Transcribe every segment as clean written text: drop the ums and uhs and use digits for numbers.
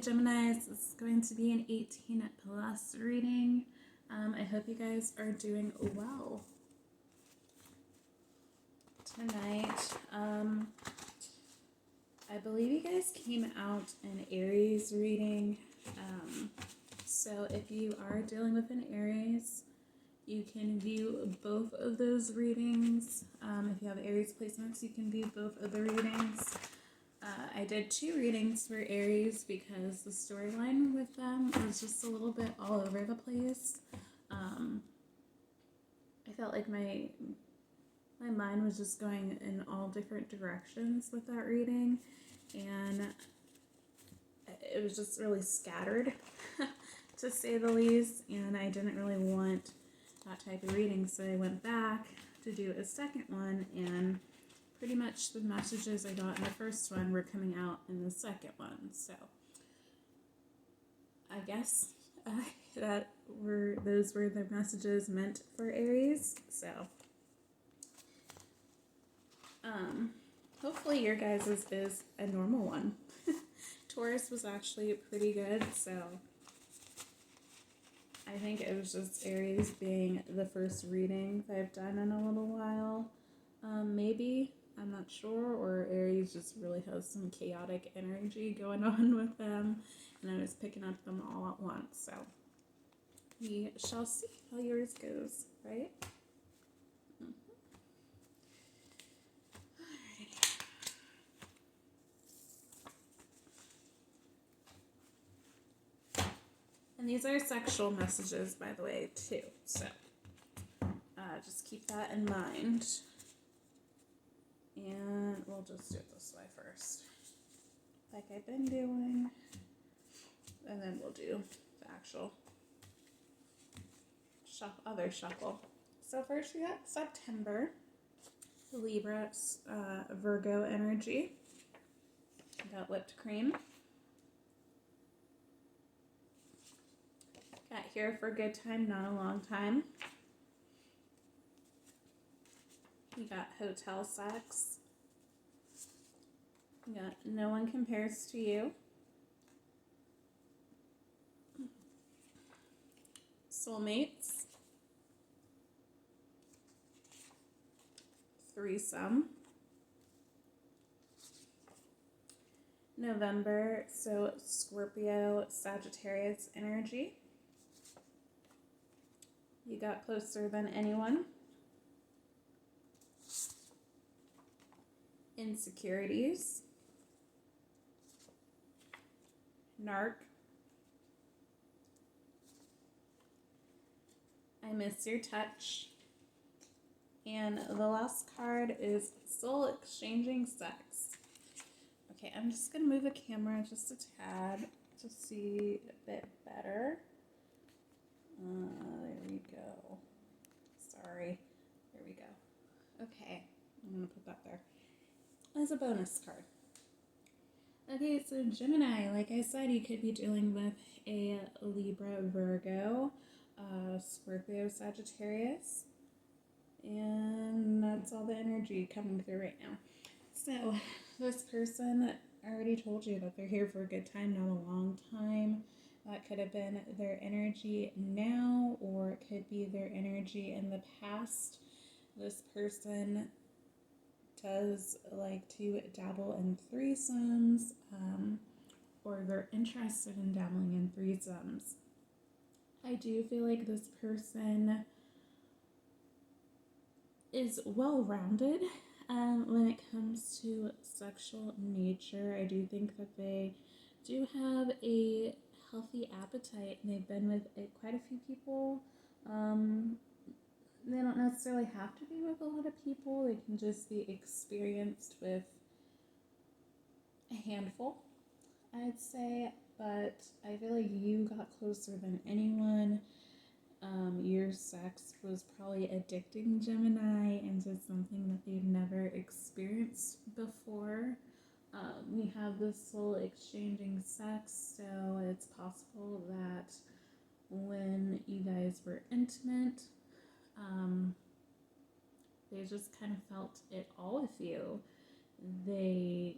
Geminis. This is going to be an 18 plus reading. I hope you guys are doing well tonight. I believe you guys came out in Aries reading. So if you are dealing with an Aries, you can view both of those readings. If you have Aries placements, you can view both of the readings. I did 2 readings for Aries because the storyline with them was just a little bit all over the place. I felt like my mind was just going in all different directions with that reading, and it was just really scattered, to say the least, and I didn't really want that type of reading, so I went back to do a second one, and pretty much the messages I got in the first one were coming out in the second one. So I guess those were the messages meant for Aries. So hopefully your guys' is a normal one. Taurus was actually pretty good, so I think it was just Aries being the first reading I've done in a little while. Maybe, I'm not sure, or Aries just really has some chaotic energy going on with them, and I was picking up them all at once, so we shall see how yours goes, right? And these are sexual messages, by the way, too, so just keep that in mind. And we'll just do it this way first, like I've been doing, and then we'll do the actual other shuffle. So first we got September, Libra, Virgo energy. We got whipped cream. Got here for a good time, not a long time. We got hotel sex. We got no one compares to you. Soulmates. Threesome. November, so Scorpio, Sagittarius energy. You got closer than anyone. Insecurities. Narc. I miss your touch. And the last card is soul exchanging sex. Okay, I'm just going to move the camera just a tad to see a bit better. There we go. Sorry. There we go. Okay, I'm going to put that there as a bonus card. Okay, so Gemini, like I said, you could be dealing with a Libra, Virgo, Scorpio, Sagittarius, and that's all the energy coming through right now. So this person, I already told you that they're here for a good time, not a long time. That could have been their energy now, or it could be their energy in the past. This person does like to dabble in threesomes, or they're interested in dabbling in threesomes. I do feel like this person is well-rounded when it comes to sexual nature. I do think that they do have a healthy appetite, and they've been with quite a few people. They don't necessarily have to be with a lot of people. They can just be experienced with a handful, I'd say. But I feel like you got closer than anyone. Your sex was probably addicting Gemini into something that they've never experienced before. We have this soul exchanging sex, so it's possible that when you guys were intimate, they just kind of felt it all with you. They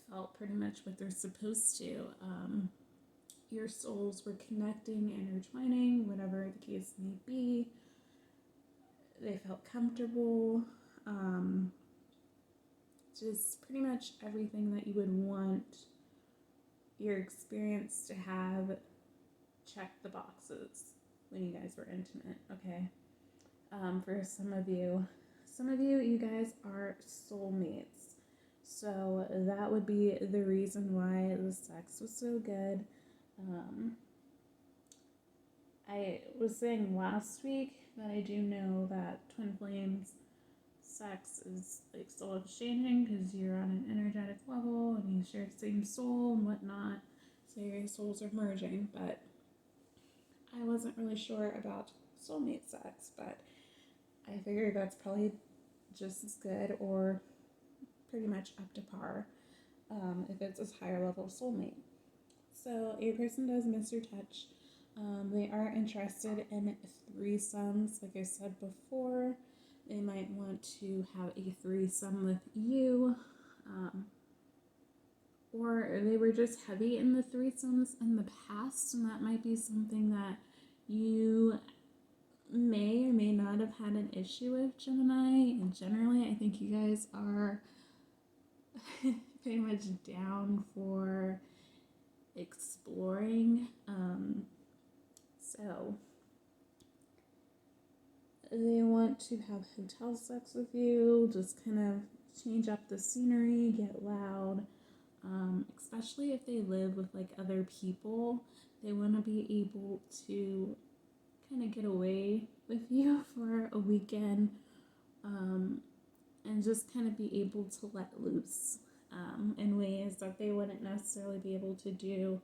felt pretty much what they're supposed to. Your souls were connecting, intertwining, whatever the case may be. They felt comfortable. Just pretty much everything that you would want your experience to have checked the boxes when you guys were intimate, okay? For some of you, you guys are soulmates. So that would be the reason why the sex was so good. I was saying last week that I do know that twin flames sex is like soul exchanging because you're on an energetic level and you share the same soul and whatnot. So your souls are merging, but I wasn't really sure about soulmate sex, but I figured that's probably just as good or pretty much up to par if it's a higher level soulmate. So your person does miss your touch. They are interested in threesomes, like I said before. They might want to have a threesome with you. Or they were just heavy in the threesomes in the past, and that might be something that you may or may not have had an issue with, Gemini. And generally, I think you guys are pretty much down for exploring. So they want to have hotel sex with you, just kind of change up the scenery, get loud. Especially if they live with like other people, they want to be able to kind of get away with you for a weekend, and just kind of be able to let loose in ways that they wouldn't necessarily be able to do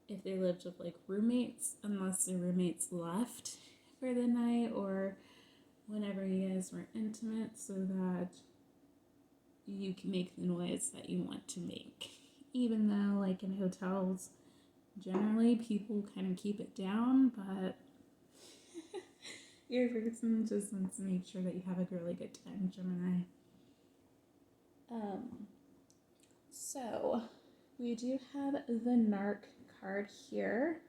if they lived with like roommates, unless their roommates left for the night or whenever you guys were intimate, so that you can make the noise that you want to make. Even though like in hotels, generally people kind of keep it down, but your person just wants to make sure that you have a really good time, Gemini. So we do have the Narc card here.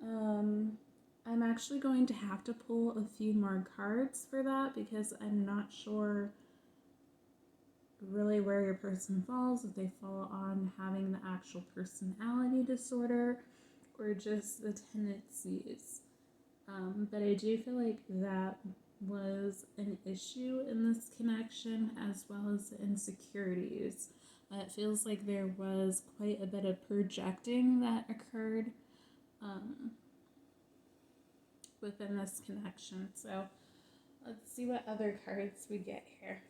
I'm actually going to have to pull a few more cards for that because I'm not sure really where your person falls, if they fall on having the actual personality disorder or just the tendencies. But I do feel like that was an issue in this connection, as well as the insecurities. It feels like there was quite a bit of projecting that occurred within this connection. So let's see what other cards we get here.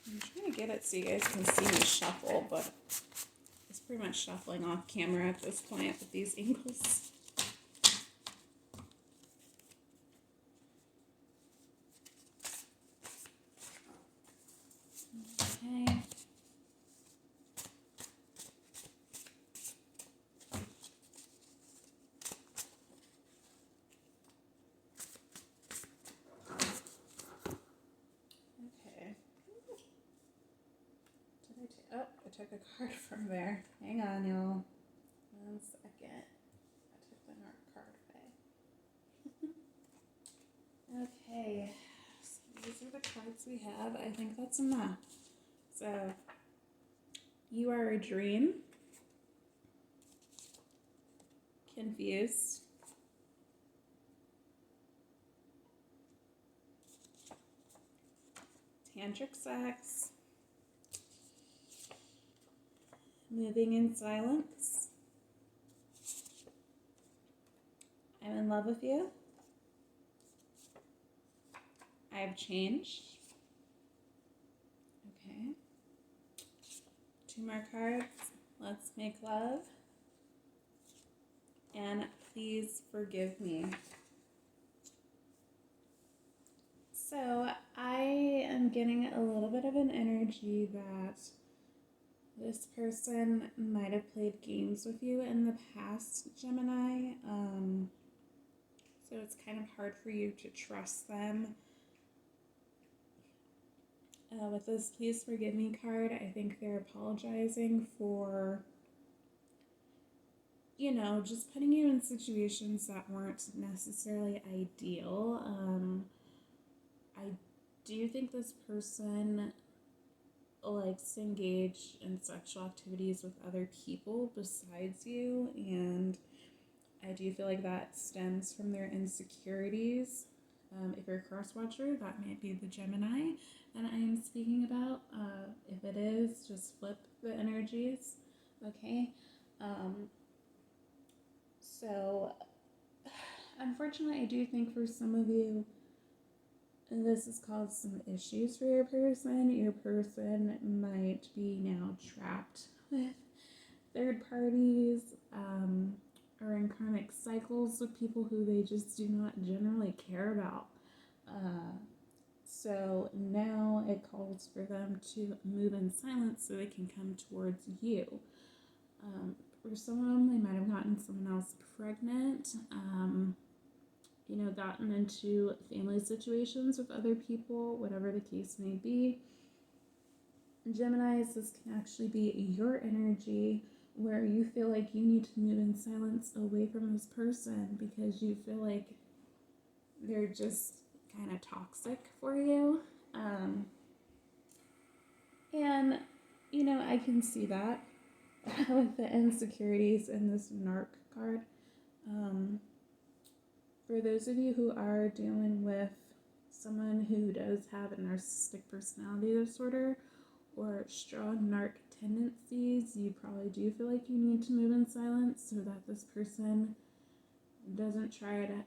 I'm trying to get it so you guys can see me shuffle, but it's pretty much shuffling off camera at this point with these angles. Okay. I took a card from there. Hang on, y'all. 1 second. I took the Narc card away. Okay. So these are the cards we have. I think that's enough. So, you are a dream. Confused. Tantric sex. Moving in silence. I'm in love with you. I've changed. Okay. 2 more cards. Let's make love. And please forgive me. So I am getting a little bit of an energy that this person might have played games with you in the past, Gemini. So it's kind of hard for you to trust them. With this please forgive me card, I think they're apologizing for, just putting you in situations that weren't necessarily ideal. I do think this person likes to engage in sexual activities with other people besides you, and I do feel like that stems from their insecurities. If you're a cross watcher, that might be the Gemini and I am speaking about. If it is, just flip the energies, okay? So, unfortunately, I do think for some of you, this has caused some issues for your person. Your person might be now trapped with third parties, or in karmic cycles with people who they just do not generally care about. So now it calls for them to move in silence so they can come towards you. For some of them, they might have gotten someone else pregnant, gotten into family situations with other people, whatever the case may be. Geminis, this can actually be your energy where you feel like you need to move in silence away from this person because you feel like they're just kind of toxic for you. And, I can see that with the insecurities in this narc card. For those of you who are dealing with someone who does have a narcissistic personality disorder or strong narc tendencies, you probably do feel like you need to move in silence so that this person doesn't try to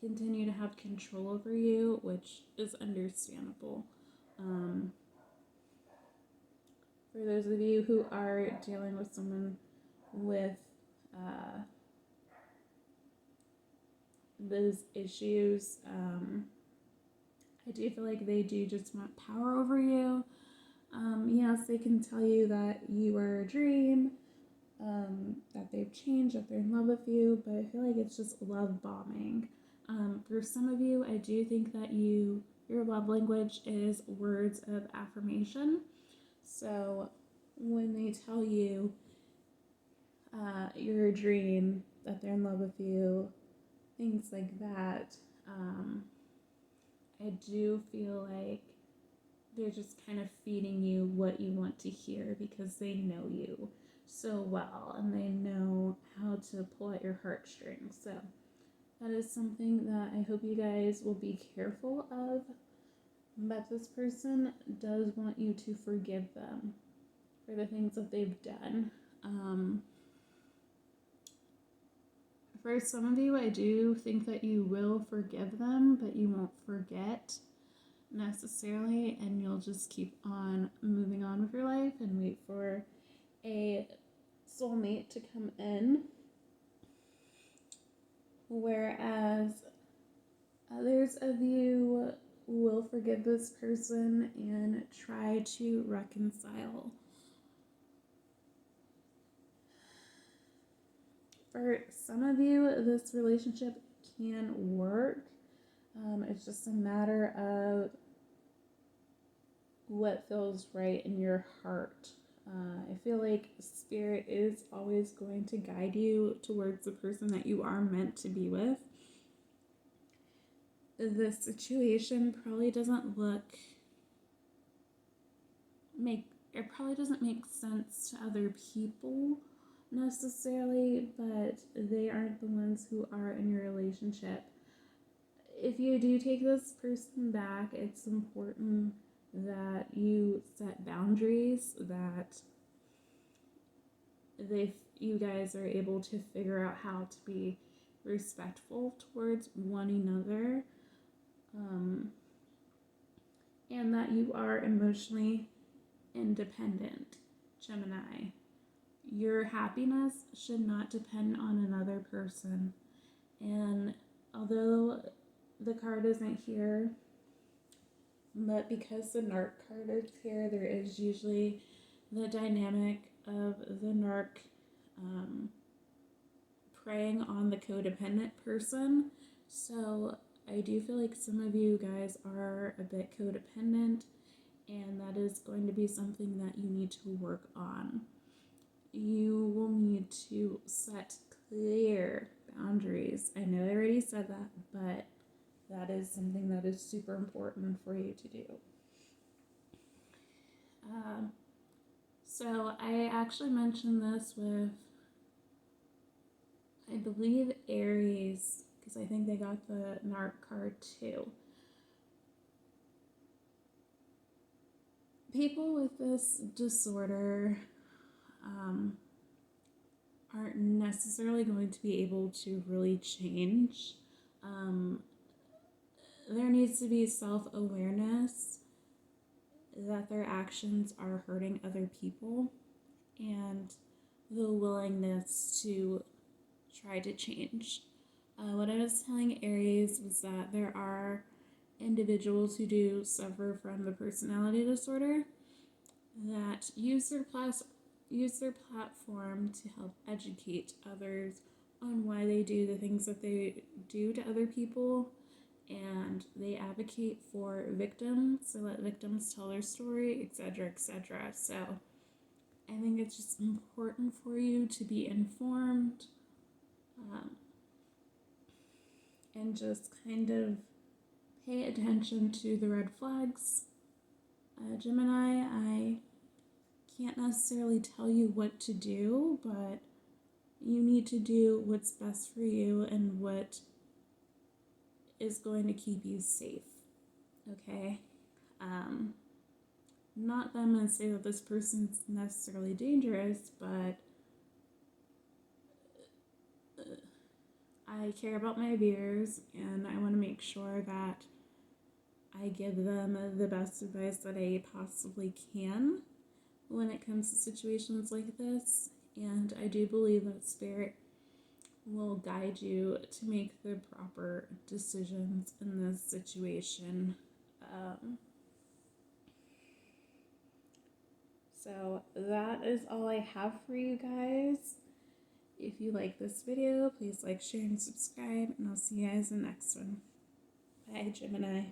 continue to have control over you, which is understandable. For those of you who are dealing with someone with those issues, I do feel like they do just want power over you. Yes, they can tell you that you are a dream, that they've changed, that they're in love with you, but I feel like it's just love bombing. For some of you, I do think that your love language is words of affirmation. So when they tell you you're a dream, that they're in love with you, things like that, I do feel like they're just kind of feeding you what you want to hear because they know you so well and they know how to pull at your heartstrings. So that is something that I hope you guys will be careful of. But this person does want you to forgive them for the things that they've done. For some of you, I do think that you will forgive them, but you won't forget necessarily, and you'll just keep on moving on with your life and wait for a soulmate to come in. Whereas others of you will forgive this person and try to reconcile. For some of you, this relationship can work. It's just a matter of what feels right in your heart. I feel like Spirit is always going to guide you towards the person that you are meant to be with. The situation probably doesn't make sense to other people necessarily, but they aren't the ones who are in your relationship. If you do take this person back, it's important that you set boundaries, that you guys are able to figure out how to be respectful towards one another. and that you are emotionally independent, Gemini. Your happiness should not depend on another person. And although the card isn't here, but because the narc card is here, there is usually the dynamic of the narc preying on the codependent person. So I do feel like some of you guys are a bit codependent, and that is going to be something that you need to work on. You will need to set clear boundaries. I know I already said that, but that is something that is super important for you to do. So I actually mentioned this with, I believe, Aries, because I think they got the narc card too. People with this disorder aren't necessarily going to be able to really change. There needs to be self-awareness that their actions are hurting other people, and the willingness to try to change. What I was telling Aries was that there are individuals who do suffer from the personality disorder that use their platform to help educate others on why they do the things that they do to other people, and they advocate for victims, so let victims tell their story, etc., etc. So I think it's just important for you to be informed, and just kind of pay attention to the red flags. Gemini, I can't necessarily tell you what to do, but you need to do what's best for you and what is going to keep you safe, okay? Not that I'm going to say that this person's necessarily dangerous, but I care about my viewers, and I want to make sure that I give them the best advice that I possibly can when it comes to situations like this. And I do believe that Spirit will guide you to make the proper decisions in this situation. So that is all I have for you guys. If you like this video, please like, share, and subscribe, and I'll see you guys in the next one. Bye, Gemini.